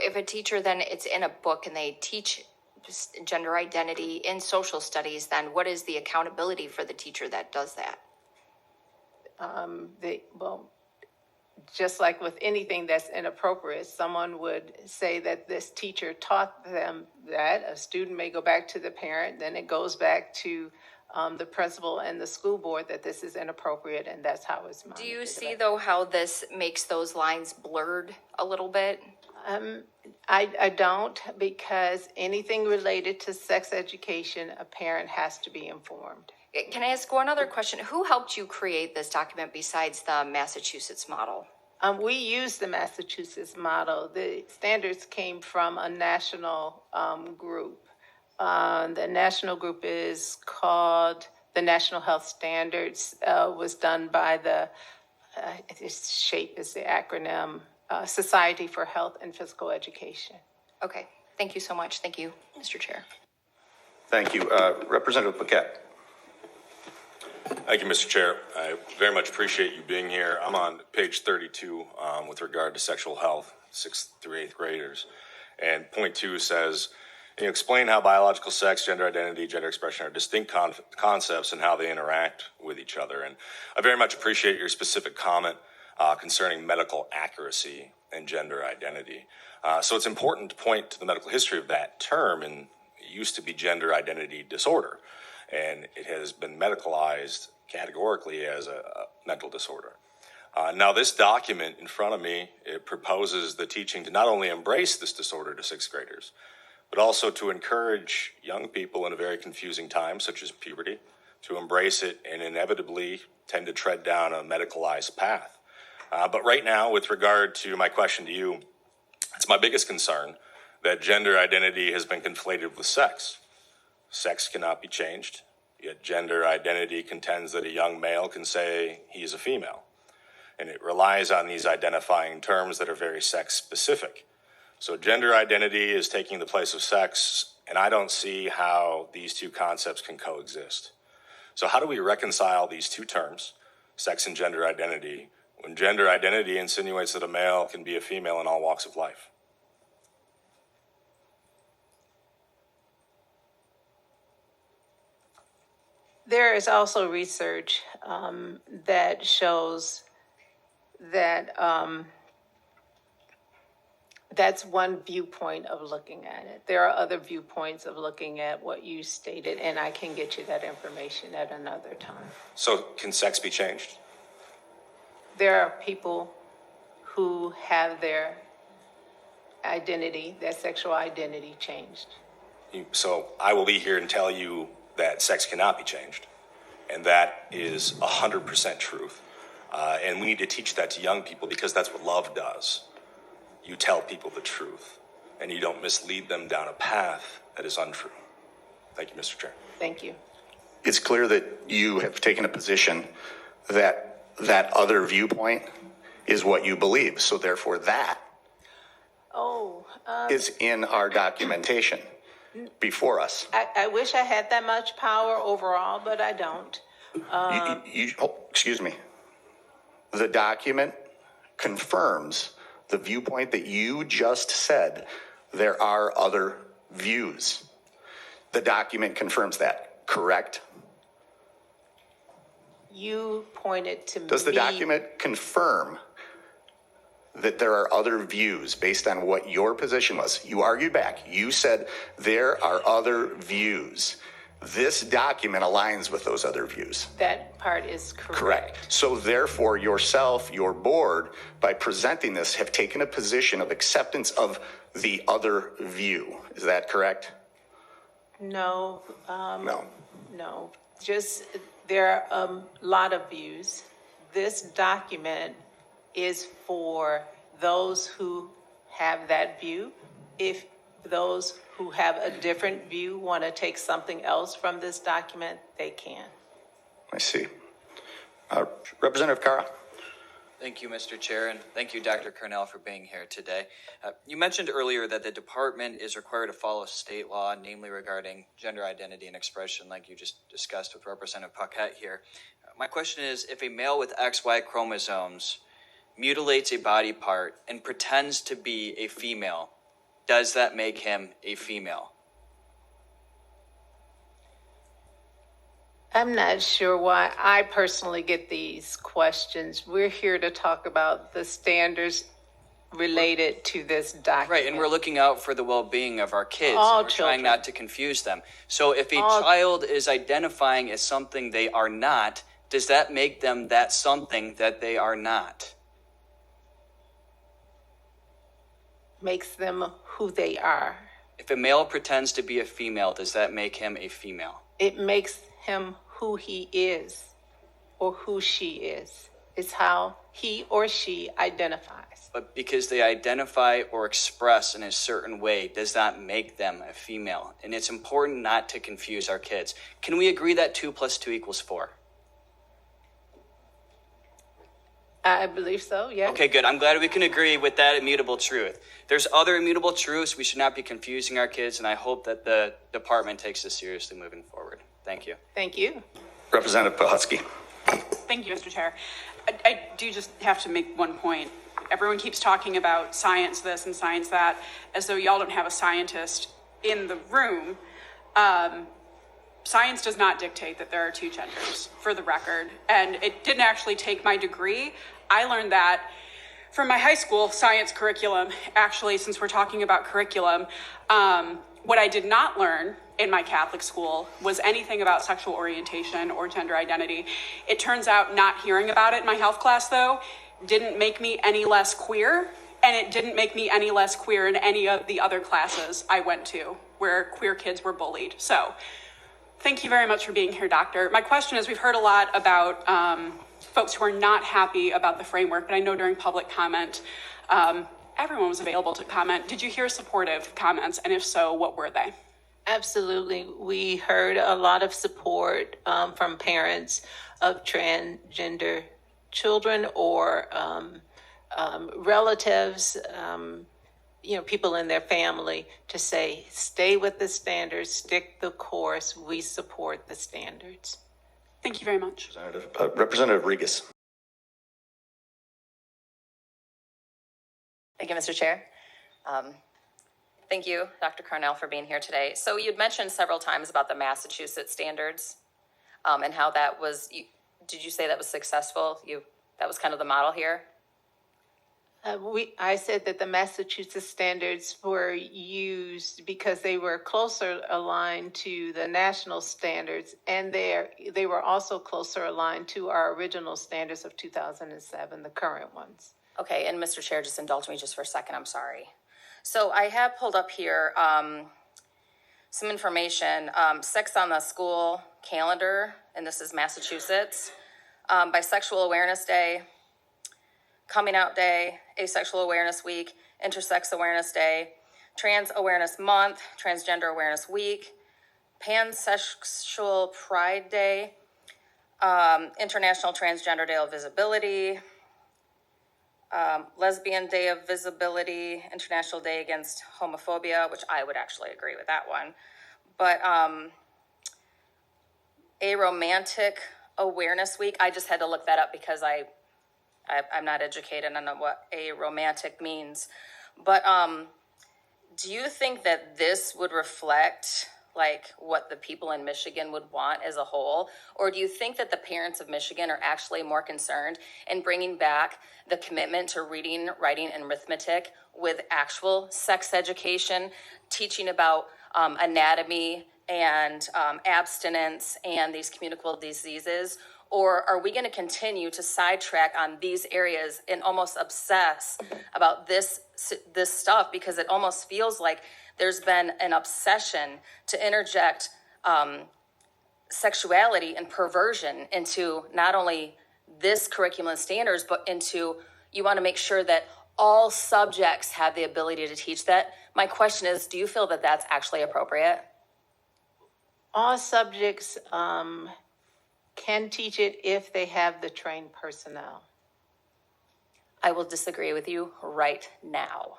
if a teacher then it's in a book and they teach gender identity in social studies, then what is the accountability for the teacher that does that? Just like with anything that's inappropriate, someone would say that this teacher taught them that. A student may go back to the parent, then it goes back to the principal and the school board that this is inappropriate, and that's how it's monitored. Do you see, though, how this makes those lines blurred a little bit? I don't, because anything related to sex education, a parent has to be informed. Can I ask one other question? Who helped you create this document besides the Massachusetts model? We used the Massachusetts model. The standards came from a national group. The national group is called the National Health Standards, was done by the, SHAPE is the acronym, Society for Health and Physical Education. Okay, thank you so much. Thank you, Mr. Chair. Thank you. Representative Paquette. Thank you, Mr. Chair. I very much appreciate you being here. I'm on page 32 with regard to sexual health, 6th through 8th graders. And point 2 says, explain how biological sex, gender identity, gender expression are distinct concepts and how they interact with each other. And I very much appreciate your specific comment concerning medical accuracy and gender identity. So it's important to point to the medical history of that term, and it used to be gender identity disorder. And it has been medicalized categorically as a mental disorder. Now, this document in front of me, it proposes the teaching to not only embrace this disorder to 6th graders, but also to encourage young people in a very confusing time, such as puberty, to embrace it and inevitably tend to tread down a medicalized path. But right now, with regard to my question to you, it's my biggest concern that gender identity has been conflated with sex. Sex cannot be changed, yet gender identity contends that a young male can say he is a female. And it relies on these identifying terms that are very sex-specific. So gender identity is taking the place of sex, and I don't see how these two concepts can coexist. So how do we reconcile these two terms, sex and gender identity, when gender identity insinuates that a male can be a female in all walks of life? There is also research that shows that that's one viewpoint of looking at it. There are other viewpoints of looking at what you stated, and I can get you that information at another time. So can sex be changed? There are people who have their identity, their sexual identity changed. So I will be here and tell you that sex cannot be changed. And that is 100% truth. And we need to teach that to young people because that's what love does. You tell people the truth and you don't mislead them down a path that is untrue. Thank you, Mr. Chair. Thank you. It's clear that you have taken a position that that other viewpoint is what you believe. So therefore that is in our documentation before us. I wish I had that much power overall, but I don't. Excuse me. The document confirms the viewpoint that you just said. There are other views. The document confirms that, correct? You pointed to me. Does the document confirm that there are other views based on what your position was? You argued back. You said there are other views. This document aligns with those other views. That part is correct. Correct. So therefore, yourself, your board, by presenting this, have taken a position of acceptance of the other view. Is that correct? No. No. Just there are a lot of views. This document is for those who have that view. If those who have a different view want to take something else from this document, they can. I see. Representative Cara. Thank you, Mr. Chair, and thank you, Dr. Carnell, for being here today. You mentioned earlier that the department is required to follow state law, namely regarding gender identity and expression, like you just discussed with Representative Paquette here. My question is, if a male with XY chromosomes mutilates a body part and pretends to be a female does that make him a female? I'm not sure why I personally get these questions. We're here to talk about the standards related to this document. Right, and we're looking out for the well-being of our kids. All and we're trying children. not to confuse them. So if a child is identifying as something they are not, does that make them that something that they are not? Makes them who they are. If a male pretends to be a female, does that make him a female? It makes him who he is or who she is. It's how he or she identifies. But because they identify or express in a certain way does not make them a female. And it's important not to confuse our kids. Can we agree that 2 + 2 = 4? I believe so, yes. Okay, good. I'm glad we can agree with that immutable truth. There's other immutable truths. We should not be confusing our kids, and I hope that the department takes this seriously moving forward. Thank you. Thank you. Representative Pohutsky. Thank you, Mr. Chair. I do just have to make one point. Everyone keeps talking about science this and science that, as though y'all don't have a scientist in the room. Science does not dictate that there are 2 genders, for the record. And it didn't actually take my degree. I learned that from my high school science curriculum. Actually, since we're talking about curriculum, what I did not learn in my Catholic school was anything about sexual orientation or gender identity. It turns out not hearing about it in my health class, though, didn't make me any less queer, and it didn't make me any less queer in any of the other classes I went to where queer kids were bullied. So thank you very much for being here, Doctor. My question is, we've heard a lot about folks who are not happy about the framework, but I know during public comment, everyone was available to comment. Did you hear supportive comments? And if so, what were they? Absolutely. We heard a lot of support from parents of transgender children or relatives, people in their family, to say, stay with the standards, stick the course, we support the standards. Thank you very much. Representative Regas. Thank you, Mr. Chair. Thank you, Dr. Carnell, for being here today. So you'd mentioned several times about the Massachusetts standards and how that was, did you say that was successful? That was kind of the model here? I said that the Massachusetts standards were used because they were closer aligned to the national standards, and they were also closer aligned to our original standards of 2007, the current ones. Okay, and Mr. Chair, just indulge me just for a second, I'm sorry. So I have pulled up here some information, 6 on the school calendar, and this is Massachusetts, Bisexual Awareness Day, Coming Out Day, Asexual Awareness Week, Intersex Awareness Day, Trans Awareness Month, Transgender Awareness Week, Pansexual Pride Day, International Transgender Day of Visibility, Lesbian Day of Visibility, International Day Against Homophobia, which I would actually agree with that one. But Aromantic Awareness Week, I just had to look that up because I'm not educated on what aromantic means. But do you think that this would reflect like what the people in Michigan would want as a whole? Or do you think that the parents of Michigan are actually more concerned in bringing back the commitment to reading, writing, and arithmetic with actual sex education, teaching about anatomy and abstinence and these communicable diseases? Or are we going to continue to sidetrack on these areas and almost obsess about this stuff because it almost feels like there's been an obsession to interject sexuality and perversion into not only this curriculum and standards, but into, you want to make sure that all subjects have the ability to teach that. My question is, do you feel that that's actually appropriate? All subjects can teach it if they have the trained personnel. I will disagree with you right now.